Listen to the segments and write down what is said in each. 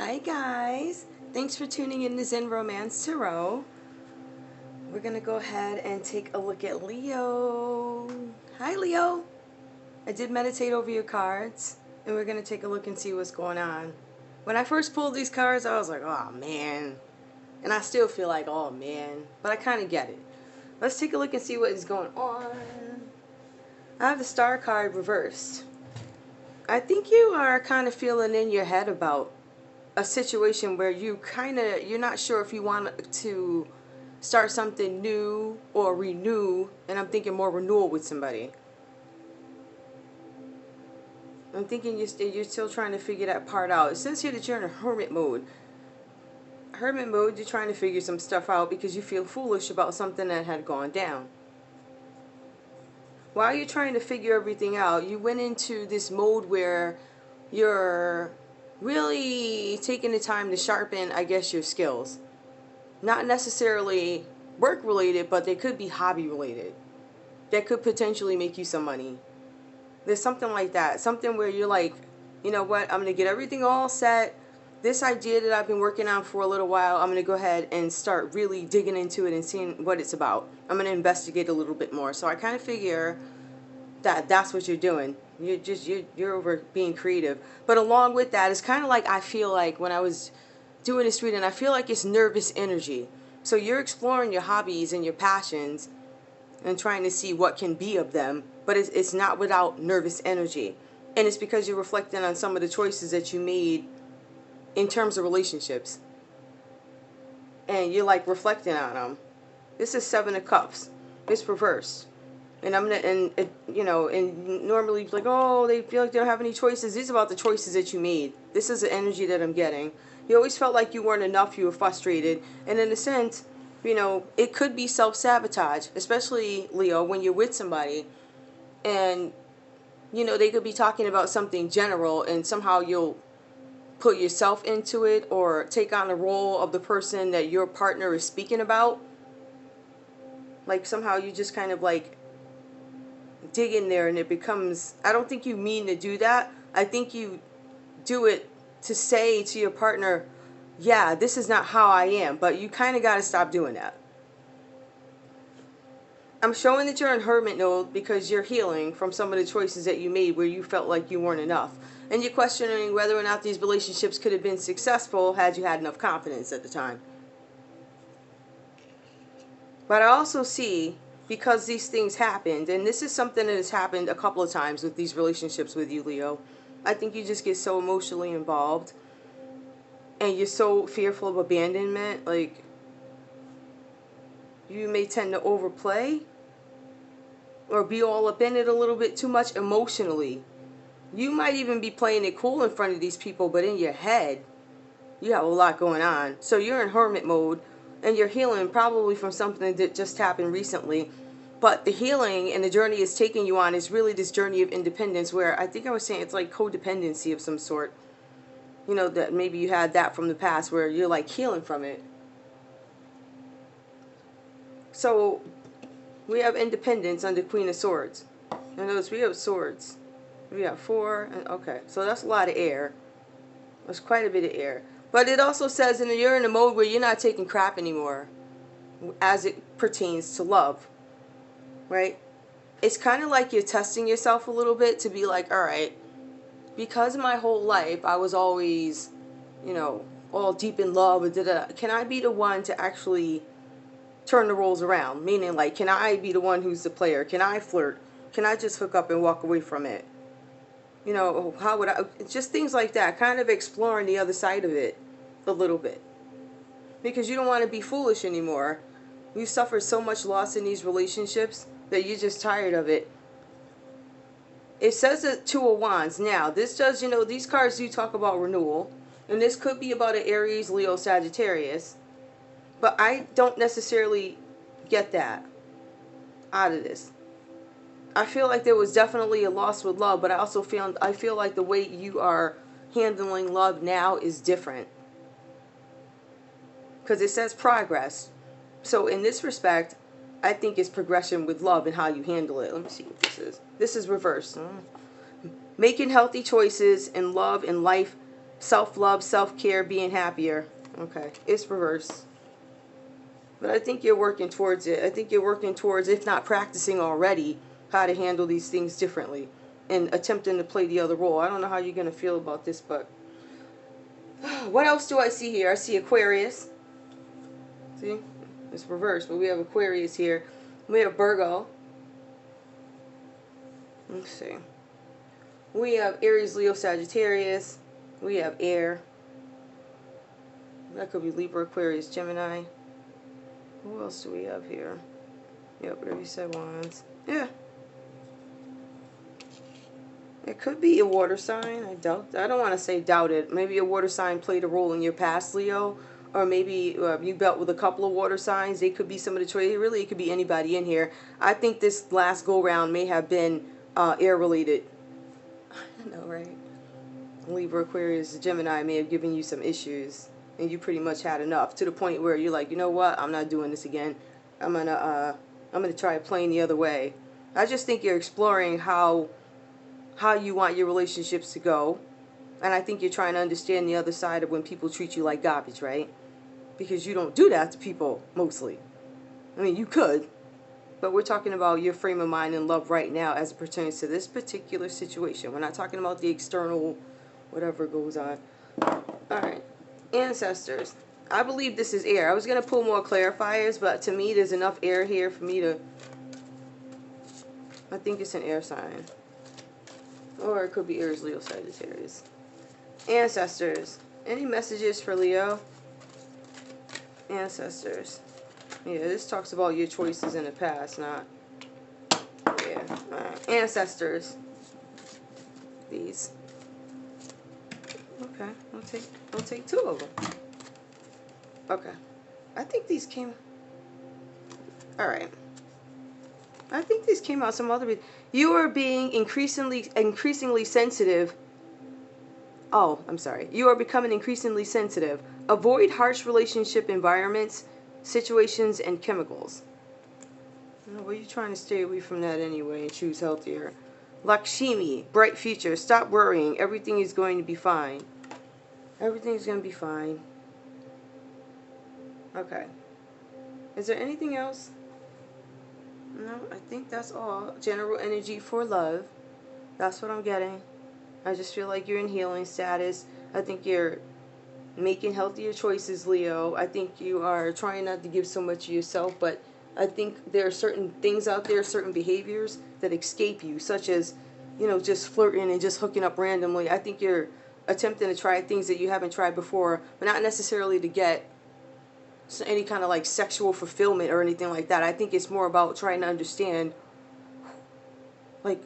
Hi guys, thanks for tuning in to Zen Romance Tarot. We're going to go ahead and take a look at Leo. Hi Leo. I did meditate over your cards and we're going to take a look and see what's going on. When I first pulled these cards I was like, oh man. And I still feel like, oh man. But I kind of get it. Let's take a look and see what is going on. I have the Star card reversed. I think you are kind of feeling in your head about a situation where you're not sure if you want to start something new or renew, and I'm thinking more renewal with somebody. I'm thinking you're still trying to figure that part out. It says here that you're in a hermit mode. Hermit mode, you're trying to figure some stuff out because you feel foolish about something that had gone down. While you're trying to figure everything out, you went into this mode where you're really taking the time to sharpen, I guess, your skills. Not necessarily work related, but they could be hobby related. That could potentially make you some money. There's something like that. Something where you're like, you know what, I'm going to get everything all set. This idea that I've been working on for a little while, I'm going to go ahead and start really digging into it and seeing what it's about. I'm going to investigate a little bit more. So I kind of figure that that's what you're doing. You're over being creative. But along with that, it's kind of like I feel like when I was doing this reading, I feel like it's nervous energy. So you're exploring your hobbies and your passions and trying to see what can be of them, but it's not without nervous energy. And it's because you're reflecting on some of the choices that you made in terms of relationships. And you're like reflecting on them. This is Seven of Cups. It's reversed. And I'm gonna, and normally like, oh, they feel like they don't have any choices. These are about the choices that you made. This is the energy that I'm getting. You always felt like you weren't enough. You were frustrated, and in a sense, it could be self-sabotage, especially Leo when you're with somebody, and they could be talking about something general, and somehow you'll put yourself into it or take on the role of the person that your partner is speaking about. Like somehow you just kind of like dig in there and it becomes, I don't think you mean to do that. I think you do it to say to your partner, yeah, this is not how I am, but you kind of got to stop doing that. I'm showing that you're in hermit mode because you're healing from some of the choices that you made where you felt like you weren't enough. And you're questioning whether or not these relationships could have been successful had you had enough confidence at the time. But I also see, because these things happened, and this is something that has happened a couple of times with these relationships with you, Leo. I think you just get so emotionally involved. And you're so fearful of abandonment. Like, you may tend to overplay. Or be all up in it a little bit too much emotionally. You might even be playing it cool in front of these people, but in your head, you have a lot going on. So you're in hermit mode. And you're healing probably from something that just happened recently. But the healing and the journey it's taking you on is really this journey of independence where I think I was saying it's like codependency of some sort. That maybe you had that from the past where you're like healing from it. So we have independence under Queen of Swords. And notice we have swords. We have 4. And okay, so that's a lot of air. There's quite a bit of air. But it also says you're in a mode where you're not taking crap anymore as it pertains to love, right? It's kind of like you're testing yourself a little bit to be like, all right, because my whole life I was always, all deep in love, can I be the one to actually turn the roles around? Meaning, like, can I be the one who's the player? Can I flirt? Can I just hook up and walk away from it? How would I, just things like that, kind of exploring the other side of it a little bit. Because you don't want to be foolish anymore. You suffer so much loss in these relationships that you're just tired of it. It says that 2 of Wands. Now, this does, these cards do talk about renewal. And this could be about an Aries, Leo, Sagittarius. But I don't necessarily get that out of this. I feel like there was definitely a loss with love, but I feel like the way you are handling love now is different. Because it says progress. So in this respect, I think it's progression with love and how you handle it. Let me see what this is. This is reversed. Making healthy choices in love and life self-love, self-care, being happier. Okay, it's reversed. But I think you're working towards it. I think you're working towards, if not practicing already, how to handle these things differently and attempting to play the other role. I don't know how you're going to feel about this, but what else do I see here? I see Aquarius. See? It's reversed, but we have Aquarius here. We have Virgo. Let's see. We have Aries, Leo, Sagittarius. We have air. That could be Libra, Aquarius, Gemini. Who else do we have here? Yep, whatever you said, Wands. Yeah. It could be a water sign. I don't want to say doubt it. Maybe a water sign played a role in your past, Leo. Or maybe you dealt with a couple of water signs. They could be some of the choices. Really, it could be anybody in here. I think this last go-round may have been air-related. I know, right? Libra, Aquarius, Gemini may have given you some issues. And you pretty much had enough. To the point where you're like, you know what? I'm not doing this again. I'm gonna try playing the other way. I just think you're exploring how you want your relationships to go. And I think you're trying to understand the other side of when people treat you like garbage, right? Because you don't do that to people, mostly. I mean, you could. But we're talking about your frame of mind and love right now as it pertains to this particular situation. We're not talking about the external, whatever goes on. Alright. Ancestors. I believe this is air. I was going to pull more clarifiers, but to me there's enough air here for me to... I think it's an air sign. Or it could be Aries, Leo, Sagittarius. Ancestors. Any messages for Leo? Ancestors. Yeah, this talks about your choices in the past, not... Yeah. Ancestors. These. Okay, I'll take two of them. Okay. I think these came... Alright. I think these came out some other... You are being increasingly sensitive. Oh, I'm sorry. You are becoming increasingly sensitive. Avoid harsh relationship environments, situations, and chemicals. Well, you're trying to stay away from that anyway and choose healthier. Lakshmi, bright future. Stop worrying. Everything is going to be fine. Everything's going to be fine. Okay. Is there anything else? No, I think that's all. General energy for love. That's what I'm getting. I just feel like you're in healing status. I think you're making healthier choices, Leo. I think you are trying not to give so much of yourself, but I think there are certain things out there, certain behaviors that escape you, such as, you know, just flirting and just hooking up randomly. I think you're attempting to try things that you haven't tried before, but not necessarily to get any kind of like sexual fulfillment or anything like that. I think it's more about trying to understand, like,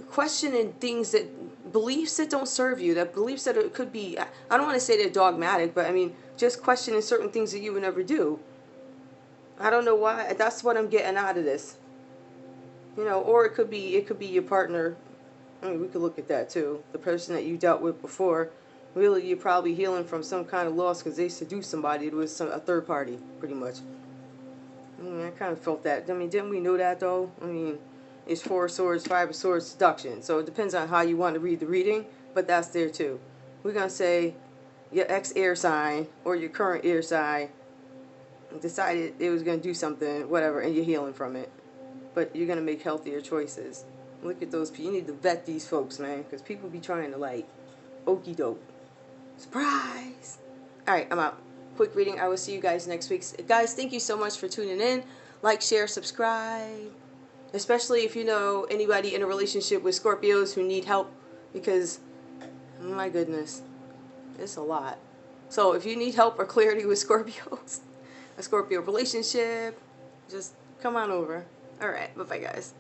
questioning things that, beliefs that don't serve you, that beliefs that it could be, I don't want to say they're dogmatic, but I mean, just questioning certain things that you would never do. I don't know why. That's what I'm getting out of this. You know, or it could be your partner. I mean, we could look at that too. The person that you dealt with before. Really, you're probably healing from some kind of loss because they seduced somebody. It was a third party, pretty much. I mean, I kind of felt that. I mean, didn't we know that though? I mean, it's 4 of Swords, 5 of Swords, seduction. So it depends on how you want to read the reading, but that's there too. We're going to say your ex-air sign or your current air sign decided it was going to do something, whatever, and you're healing from it. But you're going to make healthier choices. Look at those people. You need to vet these folks, man, because people be trying to, like, okey doke. Surprise! Alright, I'm out. Quick reading. I will see you guys next week. Guys, thank you so much for tuning in. Like, share, subscribe. Especially if you know anybody in a relationship with Scorpios who need help. Because, my goodness, it's a lot. So if you need help or clarity with Scorpios, a Scorpio relationship, just come on over. Alright, bye-bye guys.